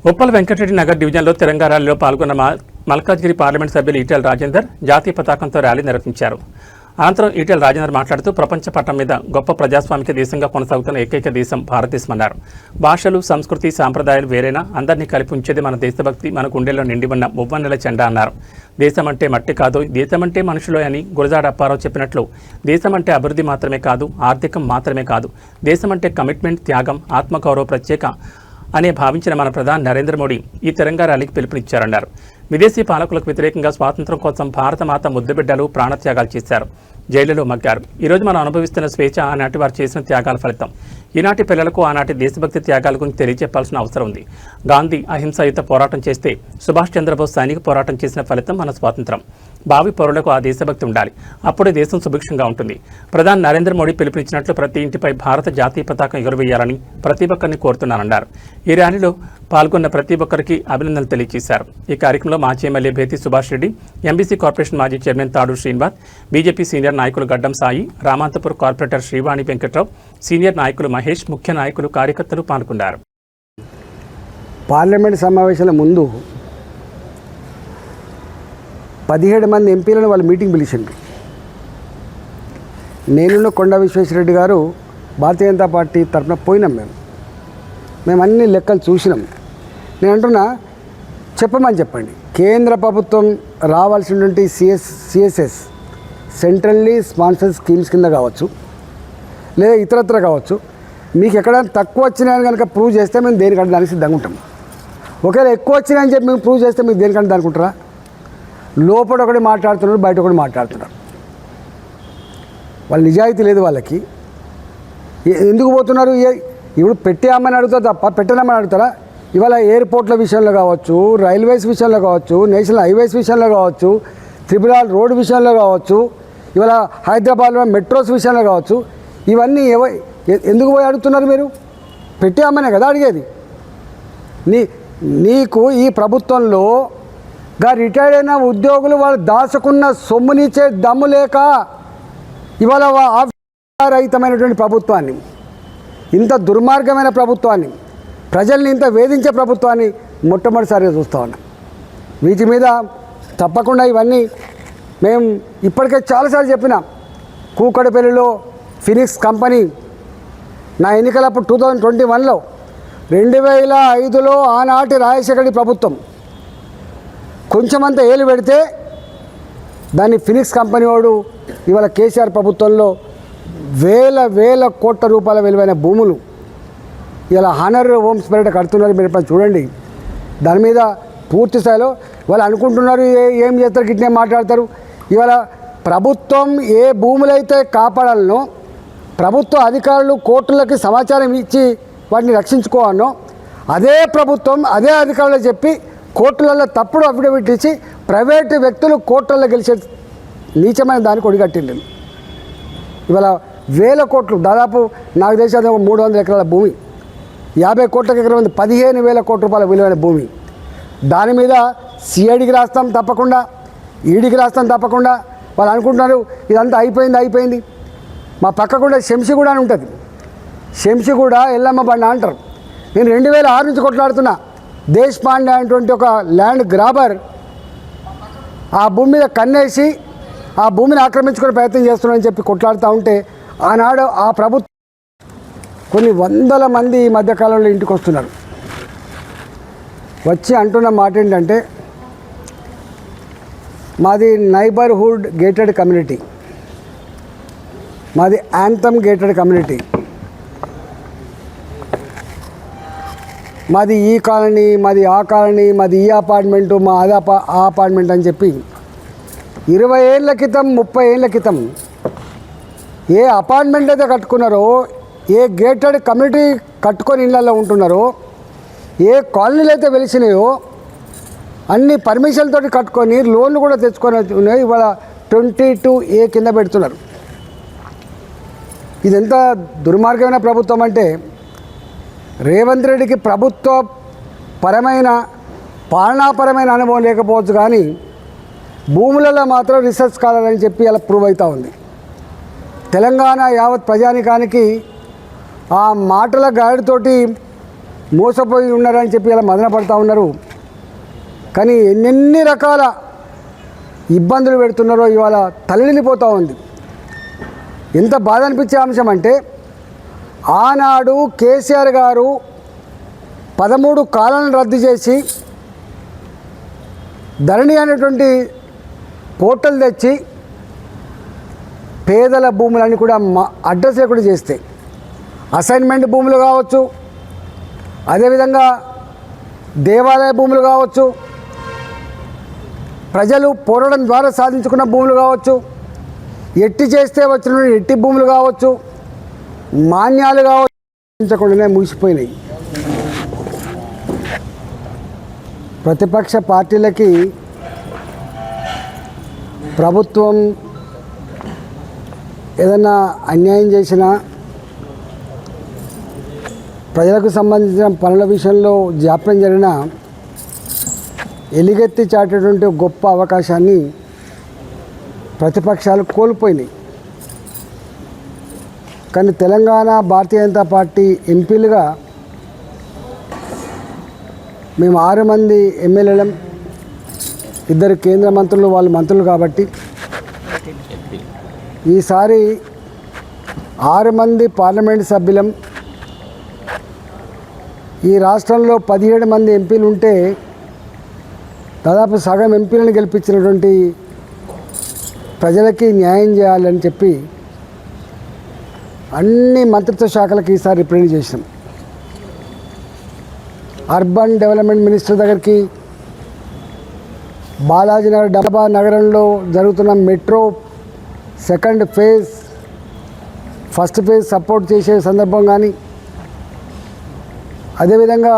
ఉప్పల్ వెంకటరెడ్డి నగర్ డివిజన్లో తిరంగా ర్యాలీలో పాల్గొన్న మల్కాజ్గిరి పార్లమెంట్ సభ్యులు ఈటెల రాజేందర్ జాతీయ పతాకంతో ర్యాలీ నిర్వహించారు. అనంతరం ఈటెల రాజేందర్ మాట్లాడుతూ ప్రపంచ పటం మీద గొప్ప ప్రజాస్వామిక దేశంగా కొనసాగుతున్న ఏకైక దేశం భారతదేశమన్నారు. భాషలు, సంస్కృతి, సాంప్రదాయాలు వేరైనా అందరినీ కలిపి ఉంచేది మన దేశభక్తి, మన గుండెల్లో నిండి ఉన్న మువ్వన్నెల చెండా అన్నారు. దేశమంటే మట్టి కాదు, దేశమంటే మనుషులు అని గురజాడ అప్పారావు చెప్పినట్లు దేశమంటే అభివృద్ధి మాత్రమే కాదు, ఆర్థికం మాత్రమే కాదు, దేశమంటే కమిట్మెంట్, త్యాగం, ఆత్మగౌరవ ప్రత్యేక అనే భావించిన మన ప్రధాని నరేంద్ర మోడీ ఈ తిరంగా ర్యాలీకి పిలుపునిచ్చారన్నారు. విదేశీ పాలకులకు వ్యతిరేకంగా స్వాతంత్ర్యం కోసం భారతమాత ముద్దుబిడ్డలు ప్రాణత్యాగాలు చేశారు, జైలులో మగ్గారు. ఈరోజు మనం అనుభవిస్తున్న స్వేచ్ఛ ఆనాటి వారు చేసిన త్యాగాల ఫలితం. ఈనాటి పిల్లలకు ఆనాటి దేశభక్తి త్యాగాల గురించి తెలియజెప్పాల్సిన అవసరం ఉంది. గాంధీ అహింసాయుత పోరాటం చేస్తే సుభాష్ చంద్రబోస్ సైనిక పోరాటం చేసిన ఫలితం మన స్వాతంత్రం. భావి పౌరులకు ఆ దేశభక్తి ఉండాలి, అప్పుడే దేశం సుభిక్షంగా ఉంటుంది. ప్రధాని నరేంద్ర మోడీ పిలుపునిచ్చినట్లు ప్రతి ఇంటిపై భారత జాతీయ పతాకం ఎగురవేయాలని ప్రతి ఒక్కరిని కోరుతున్నారన్నారు. ఈ ర్యాలీలో పాల్గొన్న ప్రతి ఒక్కరికి అభినందనలు తెలియజేశారు. ఈ కార్యక్రమంలో మాజీ MLA Bheti Subhash Reddy, MBC corporation మాజీ chairman Thadu Srinivas, BJP senior నాయకులు గడ్డం సాయి, రామాంతపూర్ కార్పొరేటర్ శ్రీవాణి వెంకట్రావు, సీనియర్ నాయకులు మహేష్, ముఖ్య నాయకులు, కార్యకర్తలు పాల్గొన్నారు. పార్లమెంట్ సమావేశాల ముందు 17 మంది ఎంపీలను వాళ్ళు మీటింగ్ పిలిచిండ్రు. నేనున్న కొండా విశ్వేశ్వరరెడ్డి గారు భారతీయ జనతా పార్టీ తరఫున పోయినాం. మేము అన్ని లెక్కలు చూసినాం. నేను అంటున్నా, చెప్పండి. కేంద్ర ప్రభుత్వం రావాల్సినటువంటి సిఎస్ఎస్ సెంట్రల్లీ స్పాన్సర్డ్ స్కీమ్స్ కింద కావచ్చు, లేదా ఇతరత్ర కావచ్చు, మీకు ఎక్కడైనా తక్కువ వచ్చినాయని కనుక ప్రూవ్ చేస్తే మేము దేనికంటే దానికి సిద్ధంగా ఉంటాం. ఒకవేళ ఎక్కువ వచ్చినాయని చెప్పి మేము ప్రూవ్ చేస్తే మీకు దేనికంటే దానికుంటారా? లోపల ఒకటి మాట్లాడుతున్నారు, బయట ఒకటి మాట్లాడుతున్నారు. వాళ్ళ నిజాయితీ లేదు వాళ్ళకి. ఎందుకు పోతున్నారు? ఇప్పుడు పెట్టామని అడుగుతా తప్ప పెట్టనామని అడుగుతారా? ఇవాళ ఎయిర్పోర్ట్ల విషయంలో కావచ్చు, రైల్వేస్ విషయంలో కావచ్చు, నేషనల్ హైవేస్ విషయంలో కావచ్చు, త్రిపురాల్ రోడ్ విషయంలో కావచ్చు, ఇవాళ హైదరాబాద్లో మెట్రోస్ విషయంలో కావచ్చు, ఇవన్నీ ఎందుకు పోయి అడుగుతున్నారు? మీరు పెట్టామనే కదా అడిగేది. నీకు ఈ ప్రభుత్వంలో రిటైర్డ్ అయిన ఉద్యోగులు వాళ్ళు దాచుకున్న సొమ్మునిచ్చే దమ్ము లేక ఇవాళ రహితమైనటువంటి ప్రభుత్వాన్ని, ఇంత దుర్మార్గమైన ప్రభుత్వాన్ని, ప్రజల్ని ఇంత వేధించే ప్రభుత్వాన్ని మొట్టమొదటిసారిగా చూస్తూ ఉన్నాం. వీటి మీద తప్పకుండా ఇవన్నీ మేము ఇప్పటికే చాలాసార్లు చెప్పినాం. కూకడపల్లిలో ఫినిక్స్ కంపెనీ నా ఎన్నికలప్పుడు 2021లో 2005లో ఆనాటి రాజశేఖర ప్రభుత్వం కొంచెమంతా ఏలు పెడితే దాన్ని ఫినిక్స్ కంపెనీ వాడు ఇవాళ కేసీఆర్ ప్రభుత్వంలో వేల కోట్ల రూపాయల విలువైన భూములు ఇలా హానర్ హోమ్స్ పేరిట కడుతున్నారు. మీరు ఇప్పుడు చూడండి. దాని మీద పూర్తి స్థాయిలో వాళ్ళు అనుకుంటున్నారు ఏం చేస్తారు, గిట్నే మాట్లాడతారు. ఇవాళ ప్రభుత్వం ఏ భూములైతే కాపాడాలనో, ప్రభుత్వ అధికారులు కోర్టులకి సమాచారం ఇచ్చి వాటిని రక్షించుకోవాలనో, అదే ప్రభుత్వం అదే అధికారులు చెప్పి కోర్టులలో తప్పుడు అఫిడవిట్ ఇచ్చి ప్రైవేటు వ్యక్తులు కోర్టులలో గెలిచే నీచమైన దానికి ఒడిగట్టింది. ఇవాళ వేల కోట్లు, దాదాపు నాకు తెలిసి 300 ఎకరాల భూమి, 50 కోట్ల ఎకరం ఉంది, 15,000 కోట్ల రూపాయల విలువైన భూమి. దాని మీద సిఐడికి రాస్తాం తప్పకుండా, ఈడీకి రాస్తాం తప్పకుండా. వాళ్ళు అనుకుంటున్నారు ఇదంతా అయిపోయింది. మా పక్కకుండా శంషిగూడ అని ఉంటుంది. శంషిగూడ ఎల్లమ్మ బండ అంటారు. నేను 2006 నుంచి కొట్లాడుతున్నా. దేశ్ పాండే అనేటువంటి ఒక ల్యాండ్ గ్రాబర్ ఆ భూమి మీద కన్నేసి ఆ భూమిని ఆక్రమించుకునే ప్రయత్నం చేస్తున్నారని చెప్పి కొట్లాడుతూ ఉంటే ఆనాడు ఆ ప్రభుత్వం కొన్ని వందల మంది ఈ మధ్యకాలంలో ఇంటికి వస్తున్నారు. వచ్చి అంటున్న మాట ఏంటంటే, మాది నైబర్హుడ్ గేటెడ్ కమ్యూనిటీ, మాది యాంథమ్ గేటెడ్ కమ్యూనిటీ, మాది ఈ కాలనీ, మాది ఆ కాలనీ, మాది ఈ అపార్ట్మెంటు, మా ఆ అపార్ట్మెంట్ అని చెప్పి 20 ఏళ్ళ క్రితం 30 ఏళ్ళ క్రితం ఏ అపార్ట్మెంట్ అయితే కట్టుకున్నారో, ఏ గేటెడ్ కమ్యూనిటీ కట్టుకొని ఇళ్ళల్లో ఉంటున్నారో, ఏ కాలనీలు అయితే వెలిసినాయో అన్ని పర్మిషన్లతో కట్టుకొని లోన్లు కూడా తెచ్చుకొని ఉన్నాయి. ఇవాళ 22A కింద పెడుతున్నారు. ఇది ఎంత దుర్మార్గమైన ప్రభుత్వం అంటే, రేవంత్ రెడ్డికి ప్రభుత్వ పరమైన పాలనాపరమైన అనుభవం లేకపోవచ్చు, కానీ భూములలో మాత్రం రీసెర్చ్ స్కాలర్ అని చెప్పి అలా ప్రూవ్ అవుతూ ఉంది. తెలంగాణ యావత్ ప్రజానికానికి ఆ మాటల గాడితోటి మోసపోయి ఉన్నారని చెప్పి ఇలా మదన పడుతూ ఉన్నారు. కానీ ఎన్నెన్ని రకాల ఇబ్బందులు పెడుతున్నారో ఇవాళ తలనిల్లిపోతూ ఉంది. ఎంత బాధ అనిపించే అంశం అంటే ఆనాడు కేసీఆర్ గారు 13 కాలాలను రద్దు చేసి ధరణి అనేటువంటి పోర్టల్ తెచ్చి పేదల భూములన్నీ కూడా అడ్రస్ లేకుండా చేస్తే అసైన్మెంట్ భూములు కావచ్చు, అదేవిధంగా దేవాలయ భూములు కావచ్చు, ప్రజలు పోరాటం ద్వారా సాధించుకున్న భూములు కావచ్చు, ఎట్టి చేస్తే వచ్చిన ఎట్టి భూములు కావచ్చు, మాన్యాలు కావచ్చు ముగిసిపోయినాయి. ప్రతిపక్ష పార్టీలకి ప్రభుత్వం ఏదన్నా అన్యాయం చేసినా, ప్రజలకు సంబంధించిన పనుల విషయంలో జాప్యం జరిగినా ఎలుగెత్తి చాటేటువంటి గొప్ప అవకాశాన్ని ప్రతిపక్షాలు కోల్పోయినాయి. కానీ తెలంగాణ భారతీయ జనతా పార్టీ ఎంపీలుగా మేము 6 మంది ఎమ్మెల్యేలం, 2 కేంద్ర మంత్రులు, వాళ్ళు మంత్రులు కాబట్టి ఈసారి 6 మంది పార్లమెంట్ సభ్యులం. ఈ రాష్ట్రంలో 17 మంది ఎంపీలు ఉంటే దాదాపు సగం ఎంపీలను గెలిపించినటువంటి ప్రజలకి న్యాయం చేయాలని చెప్పి అన్ని మంత్రిత్వ శాఖలకు ఈసారి రిప్రజెంట్ చేసినాం. అర్బన్ డెవలప్మెంట్ మినిస్టర్ దగ్గరికి, బాలాజీనగర్ డబ్బా నగరంలో జరుగుతున్న metro second phase, first phase support చేసే సందర్భం కానీ, అదేవిధంగా